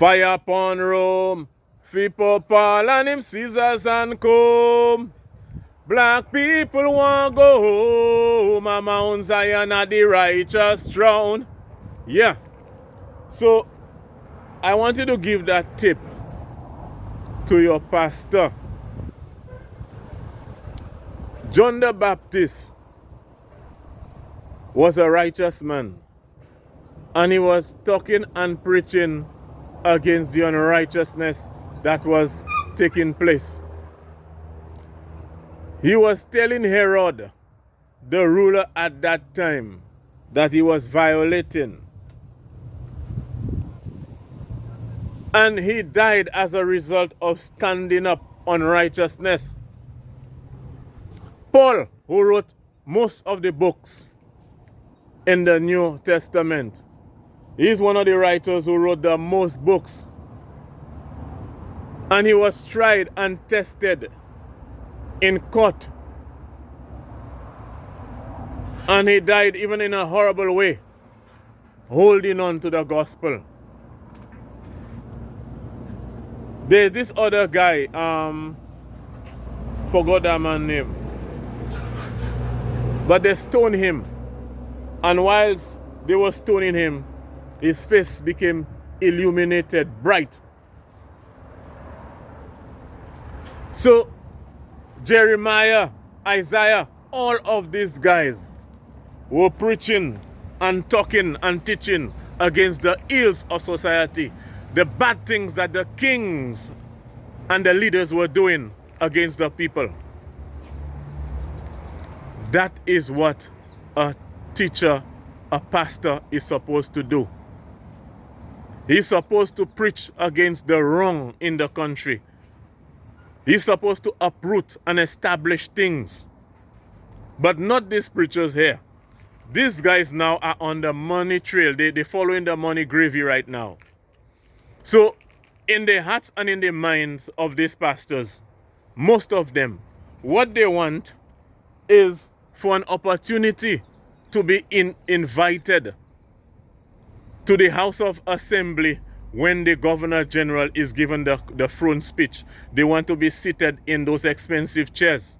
Fire upon Rome, Fipo Paul and him scissors and comb. Black people want go home, a Mount Zion at the righteous throne. Yeah. So, I want you to give that tip to your pastor. John the Baptist was a righteous man, and he was talking and preaching against the unrighteousness that was taking place. He was telling Herod, the ruler at that time, that he was violating. And he died as a result of standing up on righteousness. Paul, who wrote most of the books in the New Testament, he's one of the writers who wrote the most books. And he was tried and tested in court. And he died even in a horrible way, holding on to the gospel. There's this other guy, forgot that man's name. But they stoned him. And whilst they were stoning him, his face became illuminated, bright. So, Jeremiah, Isaiah, all of these guys were preaching and talking and teaching against the ills of society, the bad things that the kings and the leaders were doing against the people. That is what a teacher, a pastor is supposed to do. He's supposed to preach against the wrong in the country. He's supposed to uproot and establish things. But not these preachers here. These guys now are on the money trail. They're following the money gravy right now. So, in the hearts and in the minds of these pastors, most of them, what they want is for an opportunity to be invited to the House of Assembly when the Governor General is given the throne speech. They want to be seated in those expensive chairs.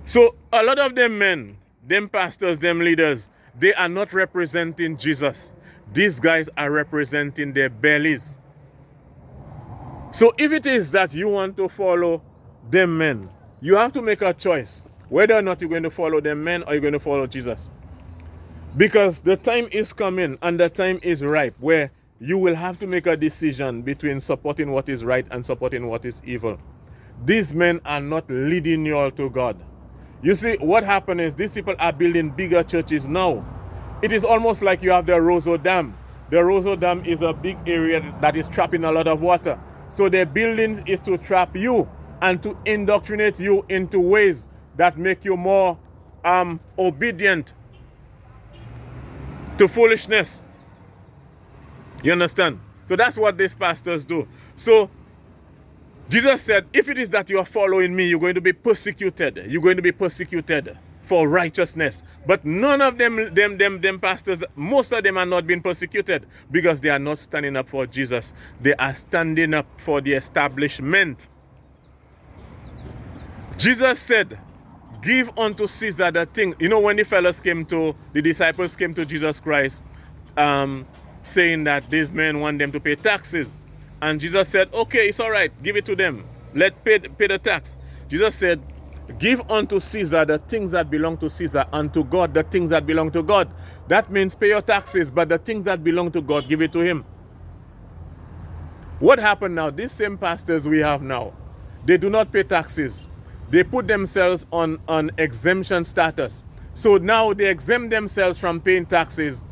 So a lot of them men, them pastors, them leaders, they are not representing Jesus. These guys are representing their bellies. So if it is that you want to follow them men, you have to make a choice whether or not you're going to follow them men or you're going to follow Jesus. Because the time is coming and the time is ripe where you will have to make a decision between supporting what is right and supporting what is evil. These men are not leading you all to God. You see, what happened is these people are building bigger churches now. It is almost like you have the Roseau Dam. The Roseau Dam is a big area that is trapping a lot of water. So their buildings is to trap you and to indoctrinate you into ways that make you more obedient to foolishness. You understand? So that's what these pastors do. So Jesus said, if it is that you are following me, you're going to be persecuted. You're going to be persecuted for righteousness. But none of them pastors, most of them are not being persecuted because they are not standing up for Jesus. They are standing up for the establishment. Jesus said, give unto Caesar the thing. You know, when the disciples came to Jesus Christ, saying that these men want them to pay taxes. And Jesus said, okay, it's all right, give it to them. Pay the tax. Jesus said, give unto Caesar the things that belong to Caesar, and to God the things that belong to God. That means pay your taxes, but the things that belong to God, give it to him. What happened now? These same pastors we have now, they do not pay taxes. They put themselves on an exemption status. So now they exempt themselves from paying taxes.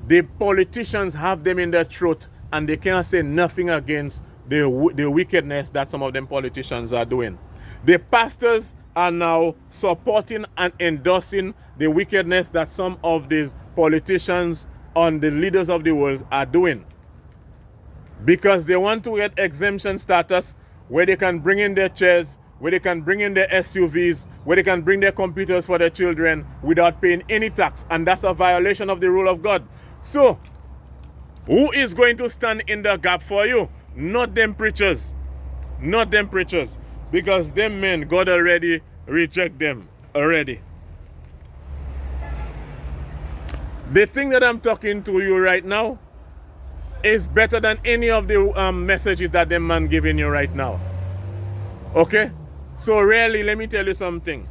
The politicians have them in their throat and they can't say nothing against the wickedness that some of them politicians are doing. The pastors are now supporting and endorsing the wickedness that some of these politicians and the leaders of the world are doing. Because they want to get exemption status where they can bring in their chairs, where they can bring in their SUVs, where they can bring their computers for their children without paying any tax. And that's a violation of the rule of God. So, Who is going to stand in the gap for you? Not them preachers. Not them preachers. Because them men, God already reject them already. The thing that I'm talking to you right now is better than any of the messages that them man giving you right now. Okay? So really, let me tell you something.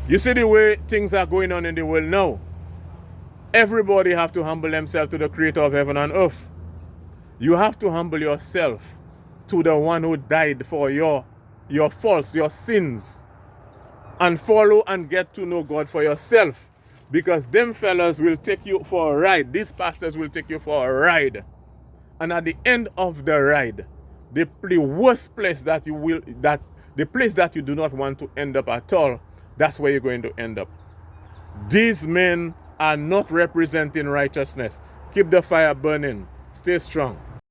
You see the way things are going on in the world now. Everybody have to humble themselves to the creator of heaven and earth. You have to humble yourself to the one who died for your faults, your sins. And follow and get to know God for yourself. Because them fellas will take you for a ride. These pastors will take you for a ride. And at the end of the ride, the worst place that the place that you do not want to end up at all, that's where you're going to end up. These men are not representing righteousness. Keep the fire burning. Stay strong.